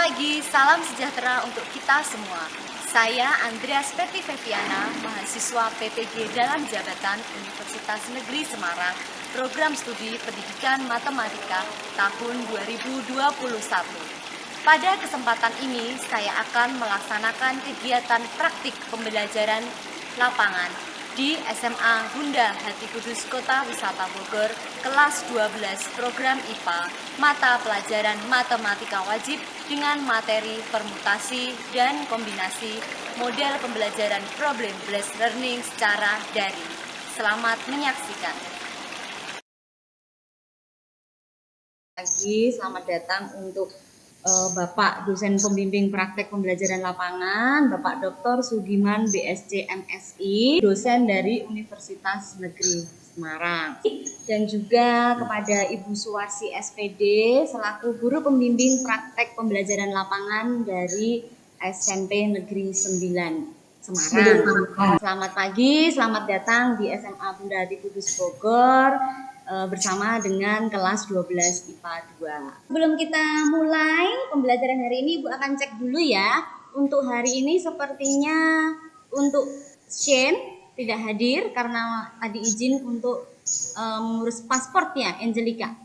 pagi, salam sejahtera untuk kita semua. Saya Andreas Peti Feviana, mahasiswa PPG dalam jabatan Universitas Negeri Semarang, Program Studi Pendidikan Matematika tahun 2021. Pada kesempatan ini, saya akan melaksanakan kegiatan praktik pembelajaran lapangan di SMA Bunda Hati Kudus Kota Wisata Bogor, kelas 12 program IPA, mata pelajaran matematika wajib dengan materi permutasi dan kombinasi model pembelajaran problem-based learning secara daring. Selamat menyaksikan. Selamat datang untuk Bapak dosen pembimbing praktek pembelajaran lapangan, Bapak Dr. Sugiman BSc MSI, dosen dari Universitas Negeri Semarang. Dan juga kepada Ibu Suwarsi SPD selaku guru pembimbing praktek pembelajaran lapangan dari SMP Negeri 9 Semarang. Selamat pagi, selamat datang di SMA Bunda Hati Kudus Bogor bersama dengan kelas 12 IPA 2. Sebelum kita mulai pembelajaran hari ini, Ibu akan cek dulu ya. Untuk hari ini sepertinya untuk Shane tidak hadir karena tadi izin untuk mengurus pasportnya Angelica.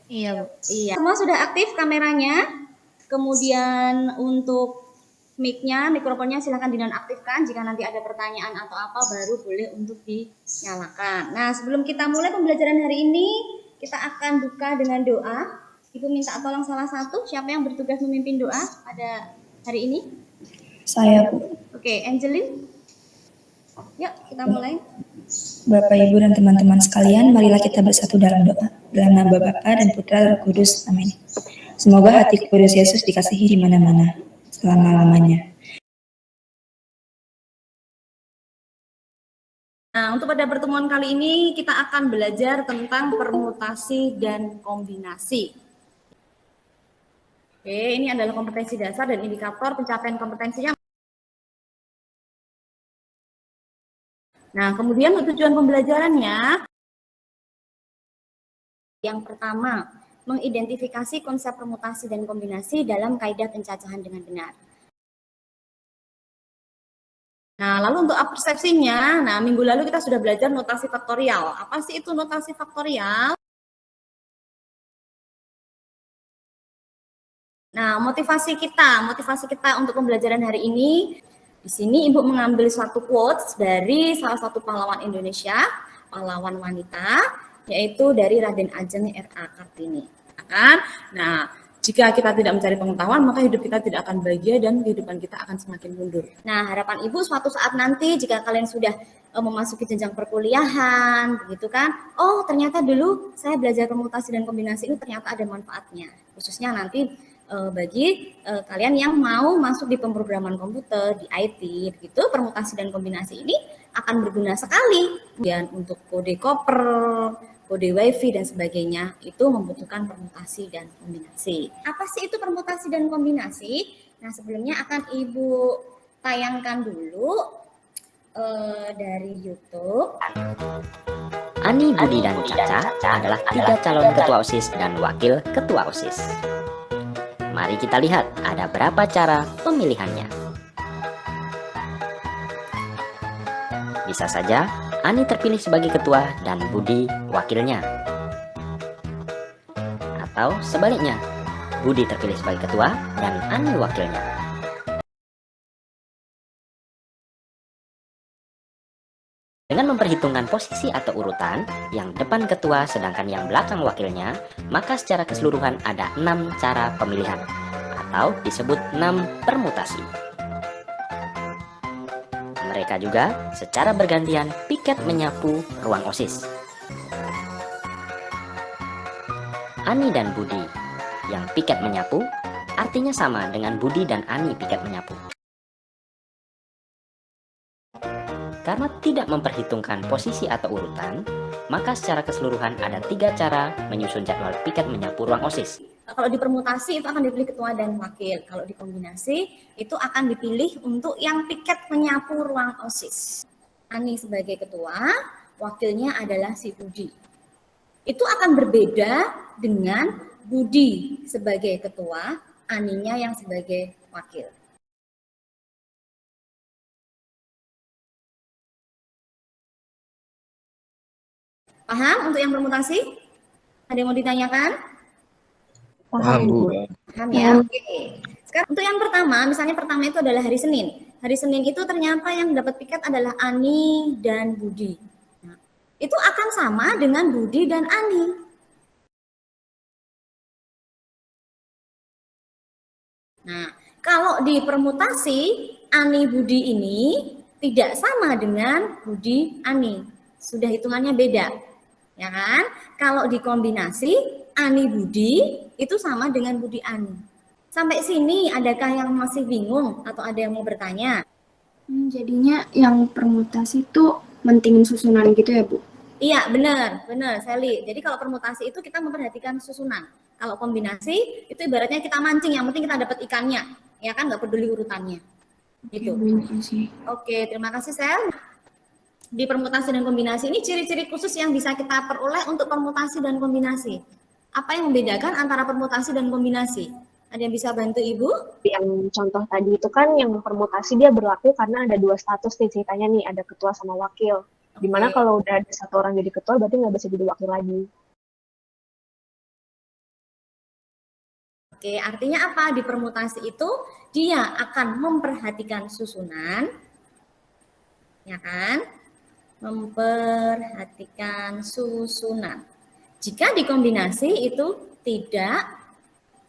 Iya, Bu. Iya. Semua sudah aktif kameranya. Kemudian untuk mic-nya, mikrofonnya silahkan dinonaktifkan. Jika nanti ada pertanyaan atau apa baru boleh untuk dinyalakan. Nah, sebelum kita mulai pembelajaran hari ini, kita akan buka dengan doa. Ibu minta tolong salah satu, siapa yang bertugas memimpin doa pada hari ini? Saya, Bu. Oke, Angelin. Yuk, kita mulai. Bapak, Ibu, dan teman-teman sekalian, marilah kita bersatu dalam doa. Dalam nama Bapa dan Putra dan Roh Kudus. Amin. Semoga hati kudus Yesus dikasihi di mana-mana, selama-lamanya. Nah, untuk pada pertemuan kali ini kita akan belajar tentang permutasi dan kombinasi. Oke, ini adalah kompetensi dasar dan indikator pencapaian kompetensinya. Nah, kemudian tujuan pembelajarannya yang pertama, mengidentifikasi konsep permutasi dan kombinasi dalam kaidah pencacahan dengan benar. Nah, lalu untuk persepsinya, nah minggu lalu kita sudah belajar notasi faktorial. Apa sih itu notasi faktorial? Nah, motivasi kita untuk pembelajaran hari ini, di sini Ibu mengambil satu quotes dari salah satu pahlawan Indonesia, pahlawan wanita, yaitu dari Raden Ajeng R.A. Kartini. Kan? Nah, jika kita tidak mencari pengetahuan, maka hidup kita tidak akan bahagia dan kehidupan kita akan semakin mundur. Nah, harapan Ibu suatu saat nanti jika kalian sudah memasuki jenjang perkuliahan, begitu kan? Oh, ternyata dulu saya belajar permutasi dan kombinasi ini ternyata ada manfaatnya. Khususnya nanti bagi kalian yang mau masuk di pemrograman komputer, di IT, begitu, permutasi dan kombinasi ini akan berguna sekali. Dan untuk kode koper, kode wifi dan sebagainya itu membutuhkan permutasi dan kombinasi. Apa sih itu permutasi dan kombinasi? Nah, sebelumnya akan Ibu tayangkan dulu dari YouTube. Ani, Budi, dan Caca adalah 3 calon ketua OSIS dan wakil ketua OSIS. Mari kita lihat ada berapa cara pemilihannya. Bisa saja Ani terpilih sebagai ketua dan Budi wakilnya. Atau sebaliknya, Budi terpilih sebagai ketua dan Ani wakilnya. Dengan memperhitungkan posisi atau urutan, yang depan ketua sedangkan yang belakang wakilnya, maka secara keseluruhan ada 6 cara pemilihan, atau disebut 6 permutasi. Mereka juga secara bergantian piket menyapu ruang OSIS. Ani dan Budi, yang piket menyapu, artinya sama dengan Budi dan Ani piket menyapu. Karena tidak memperhitungkan posisi atau urutan, maka secara keseluruhan ada 3 cara menyusun jadwal piket menyapu ruang OSIS. Kalau di permutasi itu akan dipilih ketua dan wakil. Kalau di kombinasi itu akan dipilih untuk yang piket menyapu ruang OSIS. Ani sebagai ketua, wakilnya adalah si Budi. Itu akan berbeda dengan Budi sebagai ketua, aninya yang sebagai wakil. Paham untuk yang permutasi? Ada yang mau ditanyakan? Paham, Bu. Paham ya? Oke. Sekarang untuk yang pertama, misalnya pertama itu adalah hari Senin. Hari Senin itu ternyata yang dapat piket adalah Ani dan Budi. Nah, itu akan sama dengan Budi dan Ani. Nah, kalau di permutasi Ani Budi ini tidak sama dengan Budi Ani. Sudah hitungannya beda. Ya kan? Kalau dikombinasi Ani Budi itu sama dengan Budi Ani. Sampai sini adakah yang masih bingung atau ada yang mau bertanya? Jadinya yang permutasi itu mentingin susunan gitu ya, Bu? Iya, benar, Sally. Jadi kalau permutasi itu kita memperhatikan susunan. Kalau kombinasi itu ibaratnya kita mancing, yang penting kita dapat ikannya, ya kan, nggak peduli urutannya. Gitu. Terima kasih. Oke, terima kasih Sel. Di permutasi dan kombinasi ini ciri-ciri khusus yang bisa kita peroleh untuk permutasi dan kombinasi. Apa yang membedakan antara permutasi dan kombinasi? Ada yang bisa bantu Ibu? Yang contoh tadi itu kan yang permutasi dia berlaku karena ada 2 status nih ceritanya nih, ada ketua sama wakil. Dimana kalau udah ada 1 orang jadi ketua berarti nggak bisa jadi wakil lagi. Oke, artinya apa? Di permutasi itu dia akan memperhatikan susunan, ya kan? Memperhatikan susunan. Jika dikombinasi itu tidak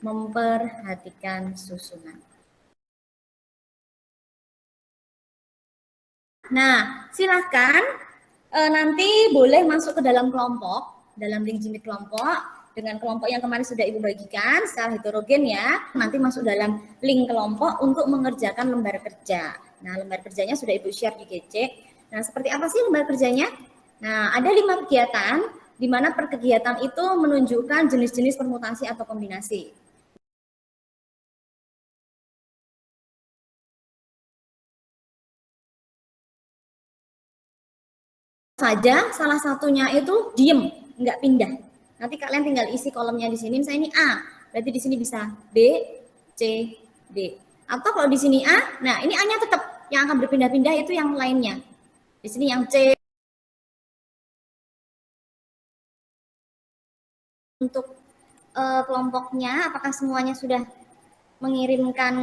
memperhatikan susunan. Nah, silahkan nanti boleh masuk ke dalam kelompok, dalam link jimit kelompok, dengan kelompok yang kemarin sudah Ibu bagikan secara heterogen ya. Nanti masuk dalam link kelompok untuk mengerjakan lembar kerja. Nah, lembar kerjanya sudah Ibu share di GC. Nah, seperti apa sih lembar kerjanya? Nah, ada 5 kegiatan, di mana per kegiatan itu menunjukkan jenis-jenis permutasi atau kombinasi. Saja salah satunya itu diem, nggak pindah. Nanti kalian tinggal isi kolomnya di sini. Misalnya ini A, berarti di sini bisa B, C, D. Atau kalau di sini A, nah ini A-nya tetap, yang akan berpindah-pindah itu yang lainnya. Di sini yang C. Untuk kelompoknya, apakah semuanya sudah mengirimkan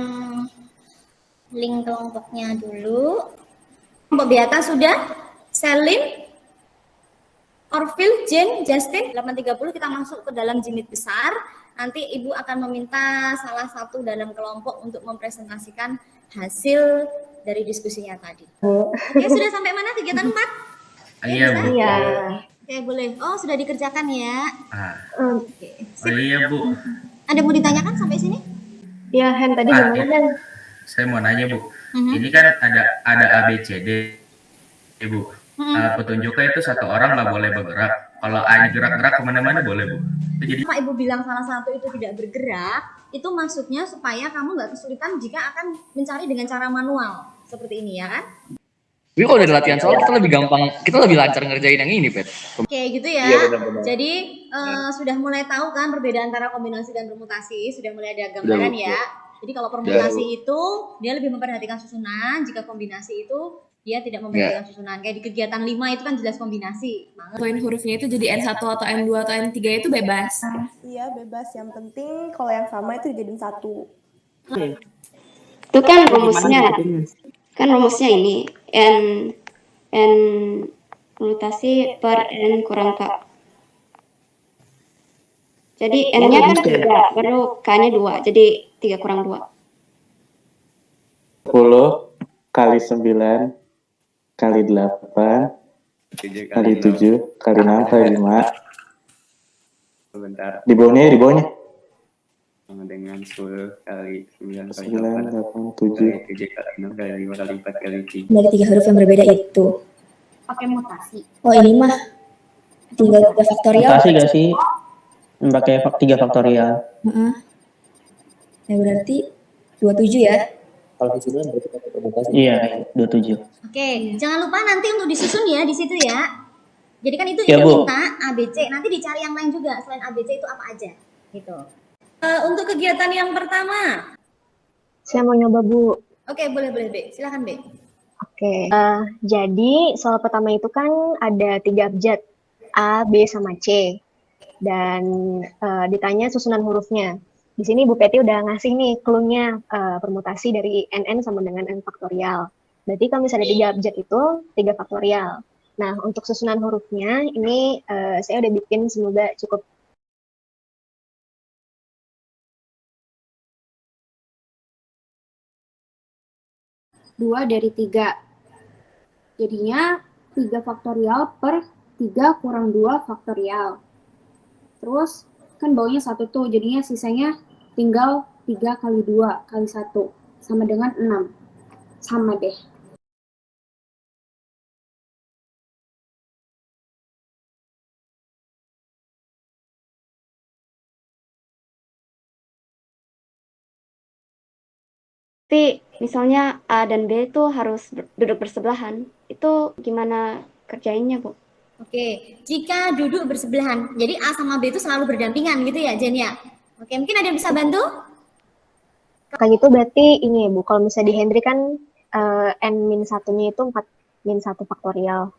link kelompoknya dulu? Kelompok biata sudah? Selin? Orville, Jane, Justin, 8.30 kita masuk ke dalam jimit besar. Nanti Ibu akan meminta salah satu dalam kelompok untuk mempresentasikan hasil dari diskusinya tadi. Oke, sudah sampai mana kegiatan 4? Iya, Bu. Iya. Oke, boleh. Oh, sudah dikerjakan ya. Oke. Oh iya, Bu. Ada mau ditanyakan sampai sini? Ya, Hen tadi gimana Hen? Saya mau nanya, Bu. Ini kan ada ABCD, Ibu. Petunjuknya itu 1 orang nggak boleh bergerak. Kalau A gerak-gerak kemana-mana boleh, Bu. Jadi Pak Ibu bilang salah satu itu tidak bergerak, itu maksudnya supaya kamu nggak kesulitan jika akan mencari dengan cara manual. Seperti ini ya kan? Tapi kalau dari latihan soal kita lebih gampang, kita lebih lancar ngerjain yang ini, Pet. Oke, gitu ya. Iya, benar-benar. Jadi sudah mulai tahu kan perbedaan antara kombinasi dan permutasi, sudah mulai ada gambaran ya. Jadi kalau permutasi itu dia lebih memperhatikan susunan, jika kombinasi itu dia tidak memperhatikan susunan. Kayak di kegiatan 5 itu kan jelas kombinasi. Poin hurufnya itu jadi N1 atau N2 atau N3 itu bebas. Iya, bebas. Yang penting kalau yang sama itu dijadiin 1. Itu kan rumusnya. Kan rumusnya ini N permutasi per N kurang K. Jadi N-nya kan 3, baru K-nya 2. Jadi 3 kurang 2. 10 kali 9 kali 8 kali 7 kali 6 kali 5. Sebentar. Di bawahnya. Sama dengan 10 kali 9 kali 9, 8, 7. kali 7 kali 6 kali 5 kali 4 kali 3. Dari 3 huruf yang berbeda itu. Pakai mutasi. Oh ini mah tinggal 3 faktorial. Mutasi gak sih? Pakai 3 faktorial. Ya berarti 27 ya. Kalau di sini berarti pakai mutasi. Iya, 27. Oke, jangan lupa nanti untuk disusun ya di situ ya. Jadi kan itu Ya, Ibu Bu. minta ABC, nanti dicari yang lain juga selain ABC itu apa aja, gitu. Untuk kegiatan yang pertama. Saya mau nyoba, Bu. Oke, boleh, B. Silakan, B. Oke, jadi soal pertama itu kan ada 3 abjad, A, B, sama C. Dan ditanya susunan hurufnya. Di sini Bu Peti udah ngasih nih clue-nya, permutasi dari NN sama dengan N faktorial. Berarti kalau misalnya 3 abjad itu 3 faktorial. Nah, untuk susunan hurufnya ini saya udah bikin, semoga cukup. 2 dari 3. Jadinya 3 faktorial per 3 kurang 2 faktorial. Terus kan bawahnya 1 tuh, jadinya sisanya tinggal 3 kali 2 kali 1 sama dengan 6. Sama deh. Tapi misalnya A dan B itu harus duduk bersebelahan. Itu gimana kerjainnya, Bu? Oke, jika duduk bersebelahan, jadi A sama B itu selalu berdampingan gitu ya, Jen ya? Oke, mungkin ada yang bisa bantu? Kayak gitu berarti ini ya Bu, kalau misalnya di Hendry kan N-1-nya itu 4-1 faktorial.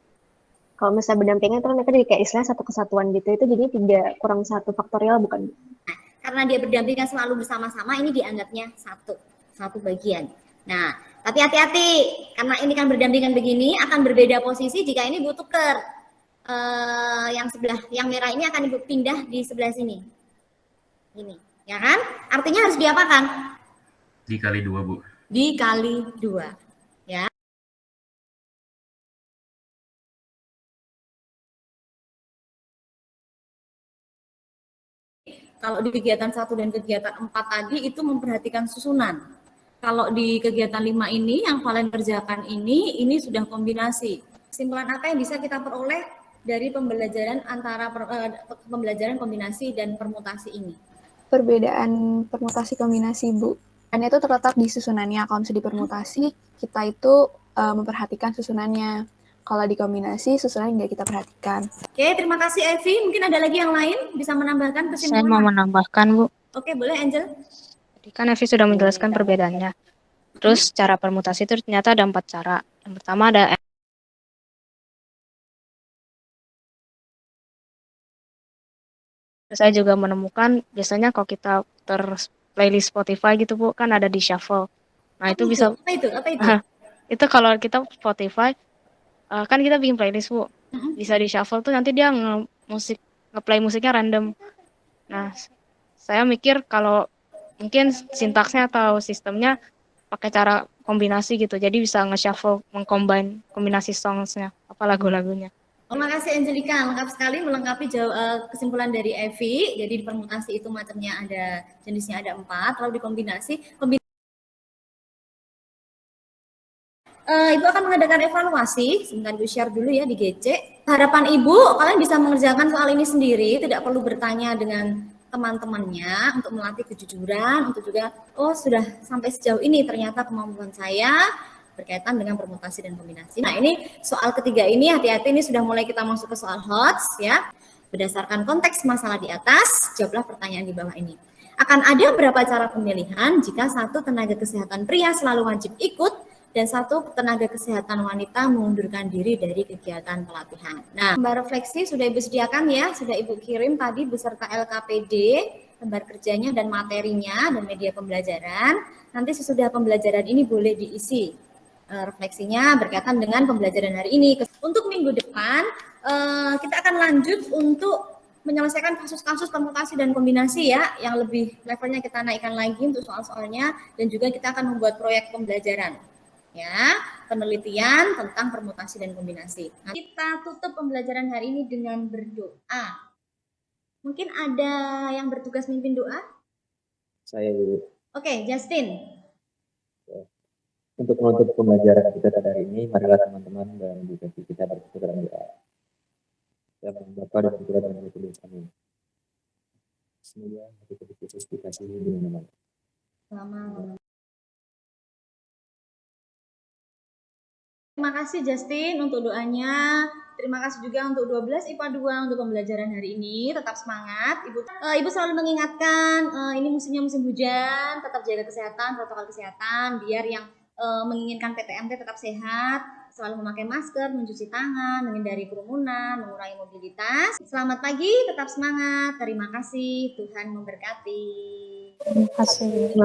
Kalau misalnya berdampingan itu mereka jadi kayak istilah satu kesatuan gitu, itu jadi 3 kurang 1 faktorial bukan? Karena dia berdampingan selalu bersama-sama, ini dianggapnya satu bagian. Nah, tapi hati-hati, karena ini kan berdampingan begini, akan berbeda posisi jika ini Bu tuker. Yang merah ini akan Ibu pindah di sebelah sini. Ini, ya kan? Artinya harus diapakan? Dikali 2, Bu. Dikali 2. Ya. Kalau di kegiatan 1 dan kegiatan 4 tadi itu memperhatikan susunan. Kalau di kegiatan 5 ini yang Valen kerjakan ini sudah kombinasi. Kesimpulan apa yang bisa kita peroleh dari pembelajaran antara pembelajaran kombinasi dan permutasi ini? Perbedaan permutasi kombinasi, Bu. Dan itu terletak di susunannya. Kalau misalnya di permutasi, kita itu memperhatikan susunannya. Kalau di kombinasi, susunan nggak kita perhatikan. Oke, terima kasih Evi. Mungkin ada lagi yang lain bisa menambahkan kesimpulan? Saya mau menambahkan, Bu. Oke, boleh Angel. Tadi kan Evi sudah menjelaskan perbedaannya. Terus cara permutasi itu ternyata ada 4 cara. Yang pertama ada saya juga menemukan biasanya kalau kita playlist Spotify gitu Bu, kan ada di shuffle. Nah, itu bisa Apa itu? itu kalau kita Spotify kan kita bikin playlist Bu. Bisa di shuffle tuh nanti dia nge-play musiknya random. Nah, saya mikir kalau mungkin sintaksnya atau sistemnya pakai cara kombinasi gitu. Jadi bisa nge-shuffle, mengcombine kombinasi songs-nya, apa lagu-lagunya. Terima kasih Angelica, lengkap sekali melengkapi kesimpulan dari Evi. Jadi di permutasi itu macamnya ada, jenisnya ada 4, lalu dikombinasi. Ibu akan mengadakan evaluasi, sebentar Ibu share dulu ya di GC. Harapan Ibu, kalian bisa mengerjakan soal ini sendiri, tidak perlu bertanya dengan teman-temannya untuk melatih kejujuran, untuk juga, oh sudah sampai sejauh ini ternyata kemampuan saya berkaitan dengan permutasi dan kombinasi. Nah ini soal ketiga ini hati-hati, ini sudah mulai kita masuk ke soal HOTS ya. Berdasarkan konteks masalah di atas, jawablah pertanyaan di bawah ini. Akan ada berapa cara pemilihan jika 1 tenaga kesehatan pria selalu wajib ikut dan 1 tenaga kesehatan wanita mengundurkan diri dari kegiatan pelatihan. Nah, lembar refleksi sudah Ibu sediakan ya, sudah Ibu kirim tadi beserta LKPD, lembar kerjanya dan materinya dan media pembelajaran. Nanti sesudah pembelajaran ini boleh diisi refleksinya berkaitan dengan pembelajaran hari ini. Untuk minggu depan, kita akan lanjut untuk menyelesaikan kasus-kasus permutasi dan kombinasi ya, yang lebih levelnya kita naikkan lagi untuk soal-soalnya, dan juga kita akan membuat proyek pembelajaran. Ya, penelitian tentang permutasi dan kombinasi. Nah, kita tutup pembelajaran hari ini dengan berdoa. Mungkin ada yang bertugas mimpin doa? Saya dulu. Oke, Justin. Untuk menutup pembelajaran kita pada hari ini, marilah teman-teman dan juga kita bersyukur dalam doa. Ya, Bapa dan Putra dan Roh Kudus. Amin. Semoga kita dikasih di mana-mana. Selamat. Terima kasih Justin untuk doanya. Terima kasih juga untuk 12 IPA 2 untuk pembelajaran hari ini. Tetap semangat. Ibu selalu mengingatkan ini musimnya musim hujan, tetap jaga kesehatan, protokol kesehatan biar yang menginginkan PTMT tetap sehat, selalu memakai masker, mencuci tangan, menghindari kerumunan, mengurangi mobilitas. Selamat pagi, tetap semangat. Terima kasih. Tuhan memberkati. Terima kasih.